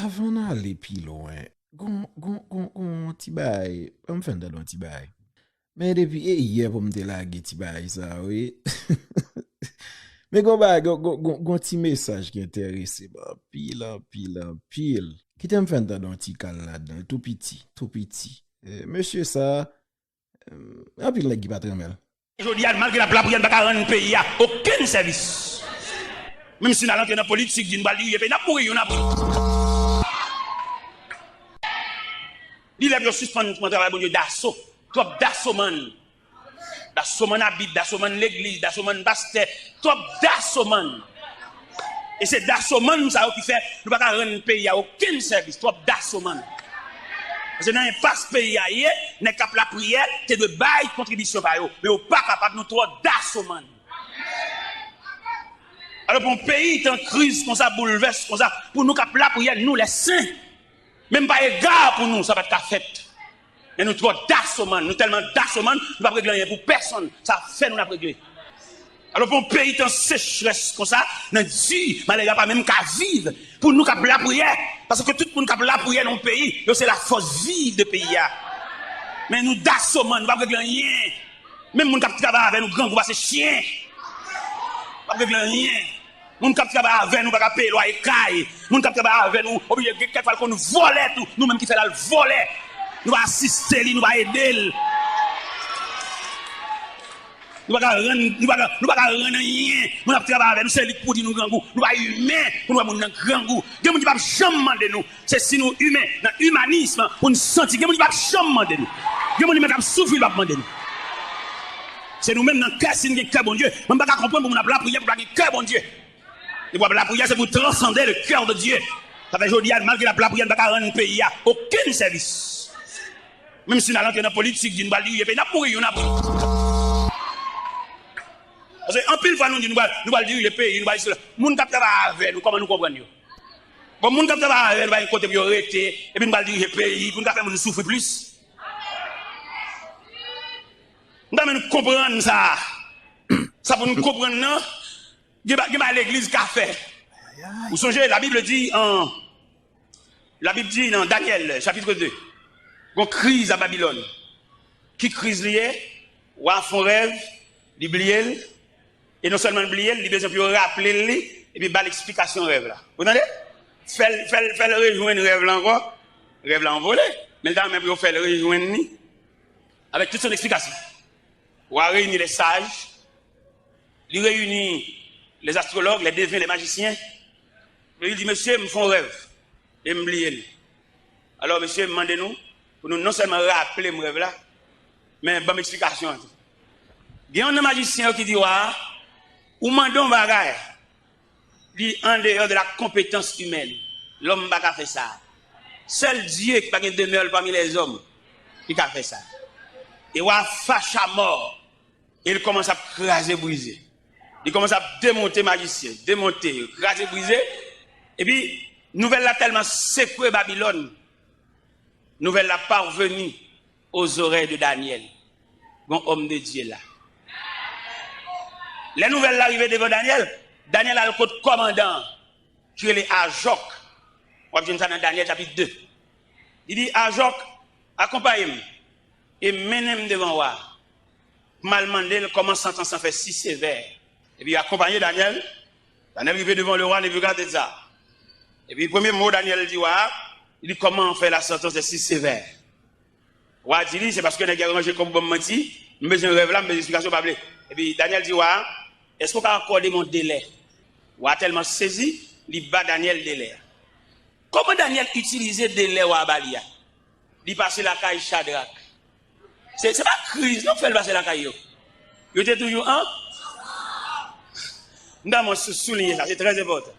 avant d'aller plus loin, gon ti bay, on me fait un ti bay. Mais depuis hier pour me délaguer ti bay ça, oui. Mais gon ti message qui intéressé, bah, pile. Qui t'aime faire dans ti cal là-dedans, tout petit. Monsieur ça, un pile la qui pas très mal. Aujourd'hui, malgré la prière, pas rendre pays à aucun service. Même si nous allons dans la politique, nous allons dire, nous pourrions, il est suspendre mon travail, bon Dieu, d'assaut. Trop d'assaut, man. D'assaut, man habite, d'assaut, man l'église, d'assaut, man pasteur. Trop d'assaut, man. Et c'est d'assaut, man, ça qui fait, nous ne pouvons pas rendre pays à aucun service. Trop d'assaut, man. Parce que dans un passe pays à hier, n'est qu'à la prière, c'est de bail contribution par eux. Mais on n'est pas capable de nous trop d'assaut, man. Alors pour un pays en crise, comme ça, bouleverse, comme ça, pour nous capable la prière, nous les saints, même pas égard pour nous, ça va être ta fête. Mais nous trop d'assaut, man. Nous tellement d'assaut, man, nous ne pouvons pas régler rien pour personne. Ça fait nous la régler. Alors pour un pays en sécheresse comme ça, nous dit, mais les gars pas même qu'à vivre pour nous capable la prière. Parce que tout le monde capable la prière dans le pays, c'est la force vive de pays. Mais nous d'assaut, man, nous ne pouvons pas régler rien. Même nous qui travaillent avec nous, grands groupes, c'est chien. Nous ne pouvons pas régler rien. Nous qui travaillent avec nous, nous ne pouvons pas payer loyer caille. Nous qui travaillent avec nous, obligé quelquefois qu'on nous vole tout. Nous-mêmes qui faisons le voler. Nous allons assister, nous allons aider. Nous ne pouvons pas rendre rien. Nous avons travaillé avec nous, c'est lui pour dire nous grand goût. Nous sommes humains pour nous avoir un grand goût. Nous ne pouvons pas jamais demander nous. C'est si nous humains, dans l'humanisme, pour nous sentir. Nous ne pouvons pas jamais demander nous. Nous ne pouvons pas souffrir pour demander nous. C'est nous-mêmes dans le cœur, si nous avons un cœur bon Dieu. Nous ne pouvons pas comprendre pour nous la prière pour un cœur bon Dieu. La prière, c'est pour transcender le cœur de Dieu. Ça fait aujourd'hui, malgré la prière, nous ne pouvons pas rendre un pays à aucun service. Même si nous allons dans la politique, nous allons dire, nous allons pourrir, parce qu'en pile fois, nous allons dire, les pays, nous allons dire, nous allons travailler avec nous, comment nous comprenons. Bon, nous allons travailler avec nous, côté de arrêter, et puis nous allons dire, les pays, pour nous faire souffrir plus. Nous allons comprendre ça. Ça pour nous comprendre, non? Il y a l'église qui a fait. Vous songez, la Bible dit dans Daniel, chapitre 2, une crise à Babylone. Qui crise liée? Ou à fond rêve, l'oublier, et non seulement l'oublier, il besoin de rappeler, et puis bah l'explication rêve là. Vous entendez? Fait le rejoindre rêve là encore, rêve là envolé, mais là même pour faire le rejoindre avec toute son explication. Ou à réunir les sages, il réunit les astrologues, les devins, les magiciens. Il dit, monsieur, me font rêve. Et me lier. Alors, monsieur, demandez-nous, pour nous non seulement rappeler mon rêve là, mais bonne explication. Il y a un magicien qui dit, ou mandons bagaille. Dit, en dehors de la compétence humaine, l'homme n'a pas fait ça. Seul Dieu qui n'a pas demeure parmi les hommes, qui a fait ça. Et wa fâche à mort. Il commence à craser, briser. Il commence à démonter magicien, démonter, craser, briser. Et puis, nouvelle là tellement secoué Babylone. Nouvelle là parvenue aux oreilles de Daniel. Bon homme de Dieu là. Les nouvelles là arrivées devant Daniel. Daniel a le code commandant. Qui est Ajok. On va dire ça dans Daniel chapitre 2. Il dit Ajok, accompagne-moi. Et menez-moi devant moi. Mal mandé comment sentence en fait si sévère. Et puis accompagné Daniel. Daniel arrivé devant le roi Nebuchadnezzar. Et puis le premier mot Daniel dit il dit comment on fait la sentence de si sévère. Roi dit c'est parce que les a rangé comme bon menti, mais j'ai un rêve là, mais l'explication pas blé. Et puis Daniel dit est-ce qu'on peut accorder mon délai? Roi tellement saisi, il bat Daniel délai. Comment Daniel utilisait délai ou abalia? Il passe la caille Shadrach. C'est pas crise, non, fait passer la caille. Il était toujours nous avons souligné ça, c'est très important.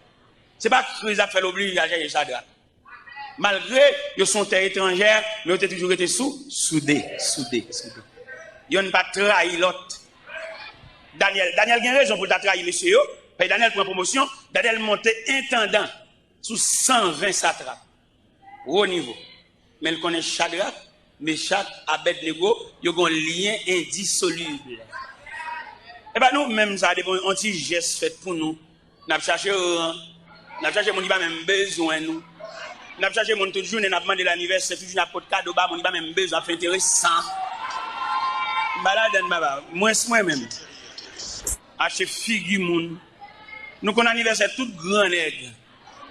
C'est pas crise à faire l'obligation de Shadrach. Malgré qu'ils sont terre étrangère, mais ils ont toujours été soudés. Ils n'ont pas trahi l'autre. Daniel a raison pour trahir monsieur. Daniel prend promotion, Daniel montait intendant sous 120 satrapes. Au niveau. Mais il connaît Shadrach, Meshach, Abednego, ils ont un lien indissoluble. Et bien nous, même ça, des bons anti-gestes faits pour nous. Nous avons cherché mon qui va même besoin nous. n'a chargé mon toute journée, n'a demandé l'anniversaire, toujours n'a pas de cadeau, mon pas même besoin, fait intéressant. Malade, moi-même. Acheter figure moun. Nous qu'on anniversaire tout grand nègre.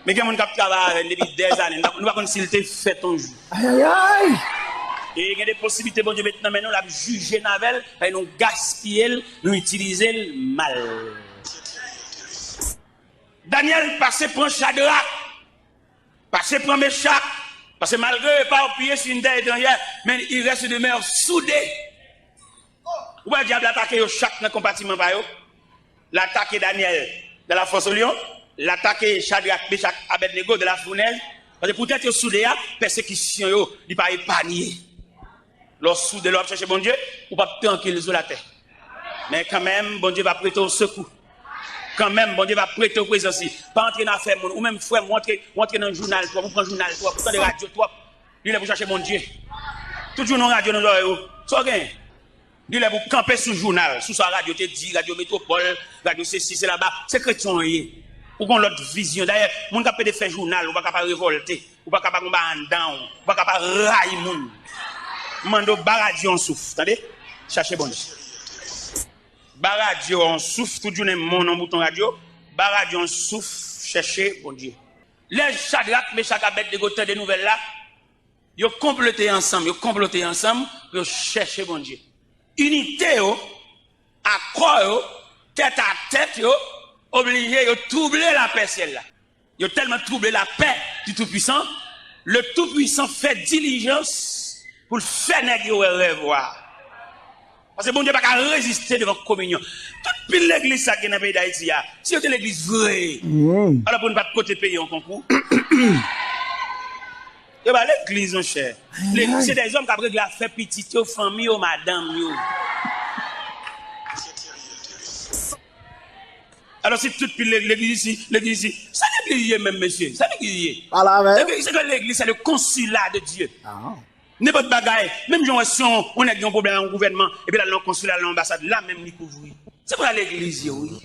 Mais que mon cap travaille depuis des années, nous pas s'il te fait un jour. Aïe aïe aïe. Et il y a des possibilités bon Dieu maintenant mais nous la juger navel, et nous gaspiller, nous utiliser le mal. Daniel passé prend Shadrach. Passé prend Meshach. Parce que malgré pas appuyer sur une terre étrangère, mais il reste de mer soudée. Où est le diable attaqué chaque compartiment par eux? L'attaquer Daniel de la fosse au lion, l'attaquer Shadrach, Meshach, Abednego de la fournaise. Parce que peut-être que soudé, persécution, il pas épargné. Lorsque soudé, l'homme cherche bon Dieu, ou pas tranquille sur la terre. Mais quand même, bon Dieu va prêter au secours. Quand même, bon Dieu va prêter au présence. Pas entrer dans l'affaire, ou même frère, montrer dans le journal, toi, vous prenez le journal, toi, vous prenez la radio, toi, il est pour chercher mon Dieu. Toujours dans la radio, dans l'oreille, ça gagne. Il est pour camper sur le journal, sur sa radio, te dit, radio métropole, radio ceci, c'est là-bas, c'est chrétien, ou qu'on l'autre vision. D'ailleurs, mon capable de faire journal, ou pas capable de révolter, ou pas capable de en down, ou pas capable de railler moun. Mando baradio en souffle, attendez? Cherchez bon Dieu. Baradio en souffle, tout journée mon en bouton radio, baradio en souffle, cherchez bon Dieu. Les Shadrach, Meshach, Abednego de nouvelles là, ils ont comploté ensemble, ils cherché bon Dieu. Unité, accord, tête à tête, obligé de troubler la paix celle-là. Ils ont tellement troublé la paix du Tout-Puissant, le Tout-Puissant fait diligence pour le faire négocier revoir. Parce que bon Dieu n'a pas résister devant la communion. Toute pile l'église qui est dans le pays d'Haïti, si c'était l'église vraie, alors pour ne pas côté payer en concours. Et bien l'église, mon cher. C'est des hommes qui ont la fait petite, famille, madame. Alors si toute l'église ici, ça l'église même, monsieur. Ça l'église. C'est que l'église, c'est le consulat de Dieu. N'importe bagaille, même si on a un problème en gouvernement, et puis là, le consulat, l'ambassade, là même, il couvre. C'est pour l'église, oui.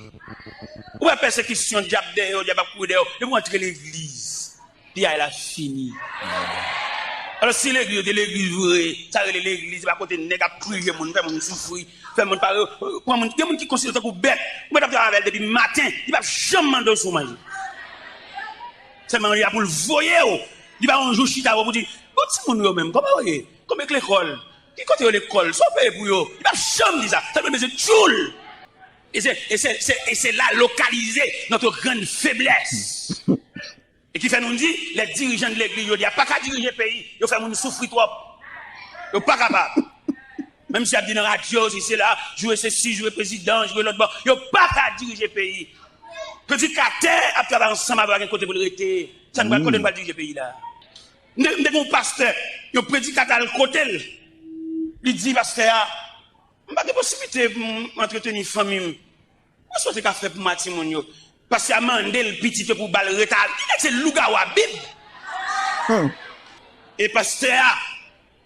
Ou la persécution, diable d'ailleurs, diable pour d'ailleurs, et vous entrez l'église. Puis elle a fini. Alors si l'église est l'église vraie, ça c'est l'église, va côté nèg a prier mon faire mon souffrir, faire mon parler, pour mon qui considère comme bête, moi t'as travailler depuis matin, il va jamais manger sous manger. Seulement il a pour le voyer, il va un jour chita pour dire, petit monde même, comment voyez, comme avec l'école, qui côté l'école, soit payé pour yo, il va jamais dire ça, ça veut dire tchoul. Et c'est là localiser notre grande faiblesse. Et qui fait nous dire, les dirigeants de l'église, ils n'ont pas qu'à diriger le pays, ils font nous souffrir trop. Ils ne sont pas capables. Même si ils ont dit dans la radio, si c'est là, jouer ceci, jouer président, jouer l'autre bord, ils n'ont pas qu'à diriger le pays. Petit cater, après avoir ensemble avec un côté pour le rester, ça ne va pas diriger le pays là. Nous avons un pasteur, il prédique à le côté, il dit, pasteur, je n'ai pas de possibilité pour entretenir une famille. Qu'est-ce que tu as fait pour Matimon? Parce qu'il a demandé le petit pour balle retard. C'est Lougawa Bib. Et pasteur,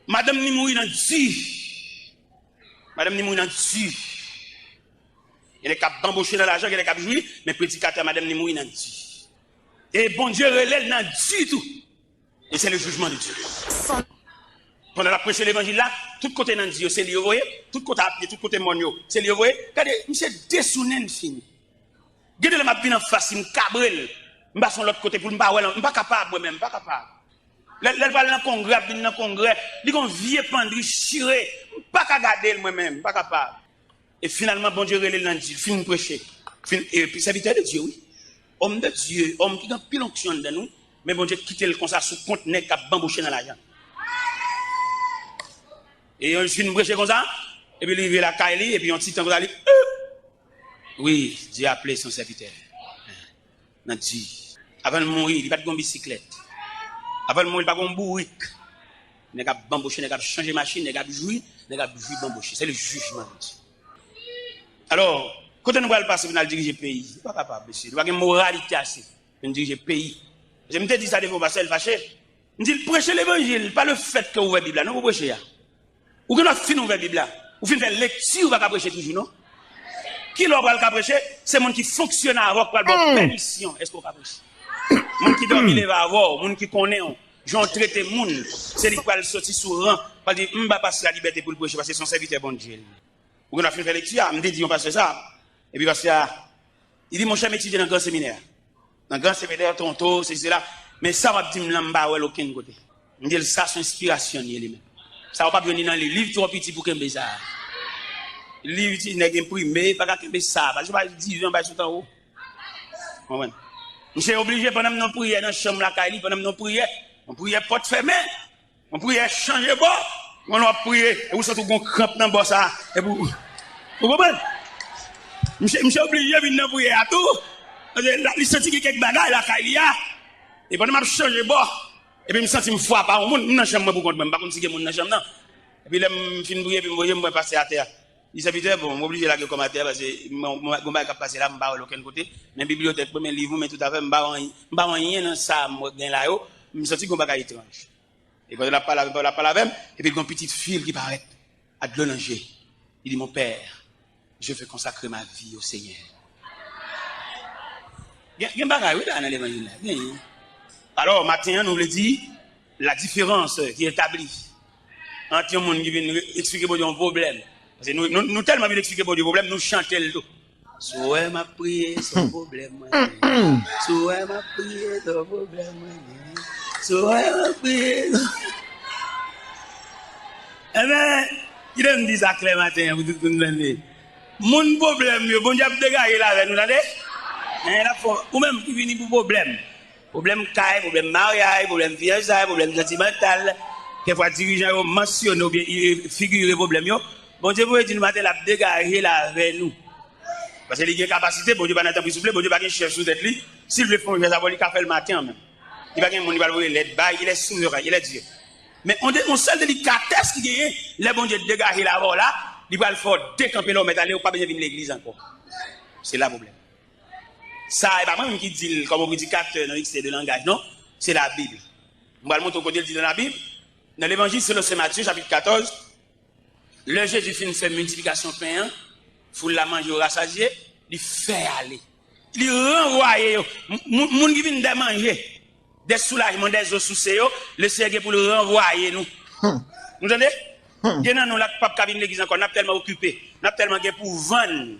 madame ni mourir dans Dieu. Madame ni mourir dans Dieu. Il est capable d'embaucher dans l'argent, il est capable de jouir, mais prédicateur, madame ni mourir dans Dieu. Et bon Dieu relève dans Dieu tout. Et c'est le jugement de Dieu. Pendant la prêche l'évangile là, tout côté dans Dieu, c'est lié, vous voyez? Tout côté à pied, tout côté monio, c'est lié, vous voyez? Regardez, monsieur dessounen fini. Gardez le m'a bien en face, il cabrel. M'pas son l'autre côté pour m'pas ouais, m'pas capable moi même, pas capable. L'elle va dans congrès, il gon vieux pendri chiré, pas qu'à garder moi même, pas capable. Et finalement bon Dieu relève dans Dieu, fin prêcher. Et puis serviteur de Dieu oui. Homme de Dieu, homme qui a pile onction dans nous, mais bon Dieu quitter le comme ça sous compte nèg qui a bambouché dans l'argent. Et on fin prêcher comme ça, et puis il la caille et puis on petit temps comme ça. Oui, Dieu a appelé son serviteur. Dans Dieu. Avant de mourir, il n'y a pas de bicyclette. Avant de mourir, il n'y a pas de bourrique. Il n'y a pas de bamboucher, il n'y a pas de changer machine, il n'y a pas de jouir, il n'y a pas de jouir bamboucher. C'est le jugement de Dieu. Alors, quand on va passer pour diriger le pays, il n'est pas capable, monsieur. Il doit avoir une moralité assez pour diriger le pays. Je me dis ça des fois, parce que fâché. Je dis, prêchez l'évangile, pas le fait que vous ouvrez la Bible. Non, vous prêchez. Ou que nous finissons ouvrir la Bible. Ou finissons faire lecture, vous ne prêcher toujours, non? Qui l'a prêcher, c'est le monde qui fonctionne avant pour avoir permission. Est-ce qu'on va prêcher? Le monde qui dormi les va avoir, le monde qui connaît, j'en traité moun, c'est lui qui va sortir sous rang, va dire m'ba passer la liberté pour le prêcher parce que son serviteur bon Dieu. Ou on a fait une lecture, me dit on passe ça. Et puis parce que il dit mon cher étudier dans le grand séminaire. Dans le grand séminaire tonto, c'est là, mais ça va dire m'ba ouais aucun côté. Me dit ça c'est inspiration lui-même. Ça va pas venir dans les livres trop petits pour qu'un ça. Livre petit nèg imprimé, pas qu'un ça, parce que pas dire en bas tout en haut. Comprenez? Monsieur obligé pendant nos prières dans la chambre la caille, pendant nos prières, on prière porte fermée, on prière changer bord, on va prier et vous sortez qu'on crampe dans bord ça et vous comprenez? Monsieur obligé venir dans prière à tout. La senti quelques bagages la caille et pendant m'a changer bord et puis me senti me foi par monde dans chambre pour compte même pas comme si que monde dans chambre non. Et puis là me fin prier puis me passer à terre. Il s'habite bon, m'oblige la comme à terre parce que mon bail passer là m'ba aucun côté, mais bibliothèque premier livre mais tout à fait m'ba rien dans ça moi gain là yo, me senti qu'on bagarre étrange. Et quand la parle avec et puis une petite fille qui paraît à de l'onanger. Il dit mon père, je veux consacrer ma vie au Seigneur. Il y a bagarre oui dans l'évangile là. Alors matin nous le dit la différence qui est établie entre un monde qui vient expliquer pour un problème. Parce que nous tellement bien expliquer pour du problème, nous chantons le tout. Souhait m'a prié, son problème. Souhait m'a prié, son problème. Souhait m'a prié. Eh bien, il me dit ça clair matin, vous dites que mon problème, bon Dieu, dégagez là avec nous, là. Ou même qui vient pour problème. Problème caille, problème mariage, problème fiançailles, problème sentimental. Quelquefois, dirigeants mentionnent ou bien figurent problème. Bon Dieu, vous dites nous matin la dégager là avec nous. Parce que il a une capacité, bon Dieu pas n'attend plus souffler, bon Dieu pas qu'un chef sous tête lui. S'il veut faire ça, il va faire le matin même. Il va qu'un monde il va le l'aide bas, il est souverain, il est Dieu. Mais on seul délicatesse qui gagne, les bon Dieu dégager là là, il va le faire décamper l'homme aller ou pas bien venir l'église encore. C'est là le problème. Ça est pas moi qui dit comme prédicateur dans l'extrait de langage non, c'est la Bible. On va le montrer côté dit dans la Bible. Dans l'évangile selon Saint Matthieu chapitre 14. Le Jésus fait une multiplication de pain, foule la manger au rassasié, il fait aller. Il renvoie, moun qui vient de manger, des soulagements, des eaux sous le Seigneur pour le renvoyer nous. Vous entendez? Il y a nous là, pas qu'à venir l'église encore, nous sommes tellement occupés, nous sommes tellement pour vendre,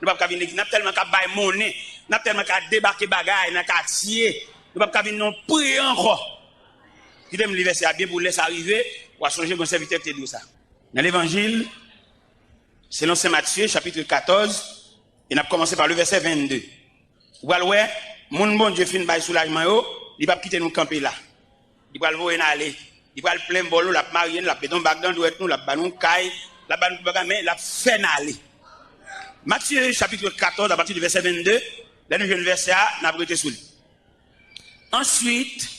nous pas qu'à venir l'église, nous sommes tellement qu'à bailler monnaie, nous sommes tellement qu'à débarquer bagaille dans le quartier, nous pas qu'à venir prier encore. Il aime le verset bien pour laisser arriver, ou à changer mon serviteur qui dit ça. Dans l'évangile, selon Saint Matthieu, chapitre 14, et on a commencé par le verset 22. Ou alors, mon bon Dieu fin bail soulagement, il va quitter nous camper là. Il va le voir aller. Il va le plein bolo, la marier, la pédon bac dans douette nous, la banon caille, la banon mais la fait aller. Matthieu, chapitre 14, à partir du verset 22, là nous le verset A, n'a pas été sous lui. Ensuite,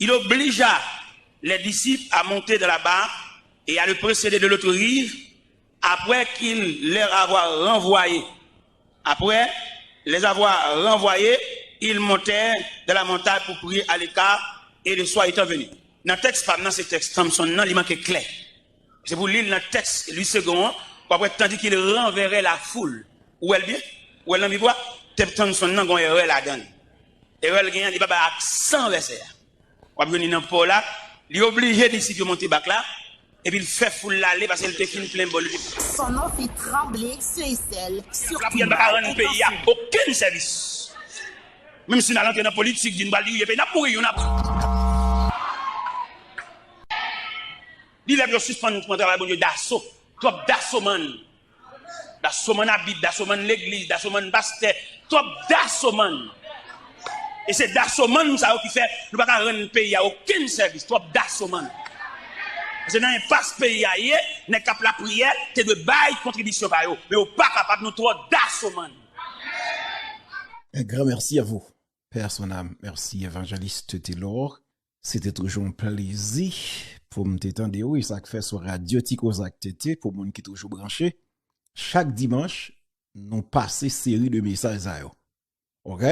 il obligea les disciples à monter de la barque et à le précéder de l'autre rive, après qu'il leur avoir renvoyé. Après les avoir renvoyés, ils montèrent de la montagne pour prier à l'écart et le soir étant venu. Dans le texte, pas dans ce texte, Samson, non, il manque clair. C'est pour lire dans le texte, lui second, après, tandis qu'il renverrait la foule. Où elle vient? Où elle n'a mis quoi? Samson, non, il y a la donne. Et elle gagne, il va avoir accent verset. On va venir dans le pôle là, il est obligé d'ici de monter bac là. Et puis il fait foule l'aller parce qu'il te filme plein bol. Son nom fait trembler ceux et celles. La prière ne va pas rendre pays à aucun service. Même si on a l'entrée dans la politique, il n'y a pas de pourri, on a pas. Il a suspendre mon travail, bon Dieu, d'assaut. Trop d'assaut, man. D'assaut, man, habite, d'assaut, man, l'église, d'assaut, man, pasteur. Trop d'assaut, man. Et c'est d'assaut, man, ça qui fait, nous ne pouvons pas rendre pays à aucun service. Trop d'assaut, man. Parce que dans un passe pays ailleurs, n'est qu'à la prière, c'est de bail contribution par eux. Mais on pas capable de nous trop d'assaut, man. Un grand merci à vous, Père son âme. Merci, évangéliste Taylor. C'était toujours un plaisir pour me t'étendre. Oui, ça fait sur Radio Tikozak TT pour moun qui toujours branché. Chaque dimanche, nous passons série de messages à eux. OK?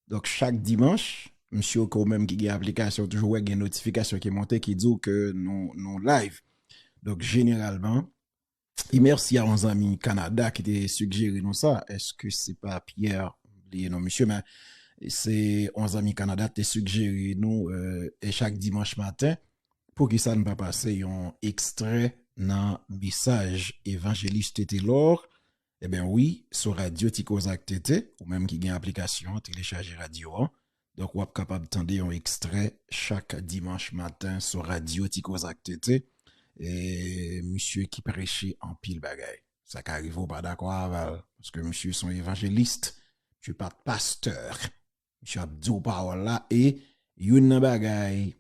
Donc, chaque dimanche, monsieur, quand même, qui a une application, toujours une notification qui est montée qui dit que nous live. Donc, généralement, et merci à nos amis Canada qui t'a suggéré nous ça. Est-ce que c'est pas Pierre, non, monsieur, mais c'est 11 amis Canada te suggéré nous et chaque dimanche matin pour que ça ne pas passer un extrait dans message évangéliste Taylor. Eh bien oui, sur radio Tikozak TT ou même qui gagne application télécharger radio. Hein. Donc vous êtes capable d'entendre un extrait chaque dimanche matin sur radio Tikozak TT et monsieur qui prêchait en pile bagaille. Ça qu'arrive ou pas d'accord avec parce que monsieur son évangéliste, monsieur pas pasteur. Monsieur Abdou parole là et yon bagay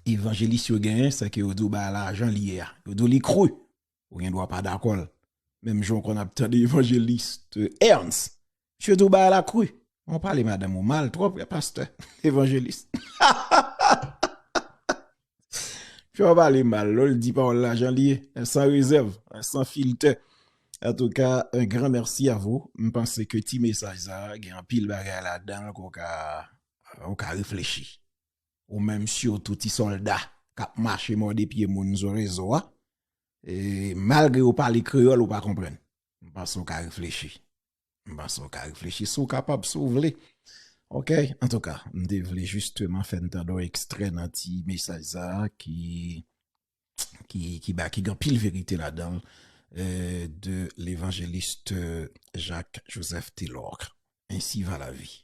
évangéliste yo gen c'est que yo dou ba l'argent lié yo dou li cru ou gen doit pas d'accord même jour qu'on a entendu évangéliste Ernst monsieur dou ba la cru on parle madame ou mal trop pasteur évangéliste je vais parler mal lol dit parole l'argent lié sans réserve sans filtre. En tout cas, un grand merci à vous. Je pense que petit message ça, il y a un pile bagay là-dedans qu'on a réfléchi. Ou même surtout petit soldat qui marché mort des pieds moun sur réseau et malgré ou parler créole ou pas comprendre. Je pense qu'on a réfléchi. Je pense qu'on a réfléchi, sont capable s'ouvrir. OK, en tout cas, je voulais justement faire un extrait dans petit message ça qui a pile vérité là-dedans. De l'évangéliste Jacques Joseph Taylor. Ainsi va la vie.